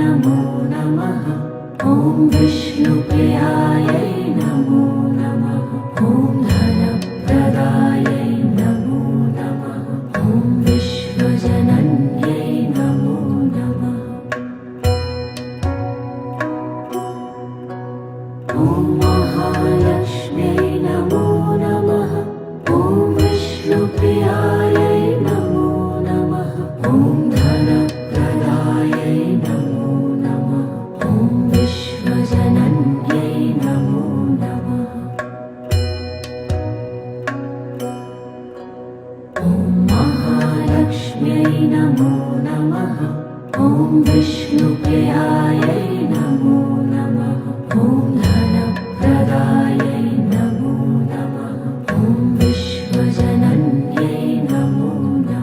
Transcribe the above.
नमो नमः। ॐ विष्णुप्रियायै नमो नमः। ॐ धनप्रदायै नमो नमः। ॐ विश्वजनन्यै नमो नमः। ॐ महालक्ष्म्यै नमो नमः। ॐ विष्णुप्रियायै नमो नमः। ॐ धनप्रदायै नमो नमः। ॐ विश्वजनन्यै नमो नमः। ॐ महालक्ष्म्यै नमो नमः। ॐ विष्णुप्रियायै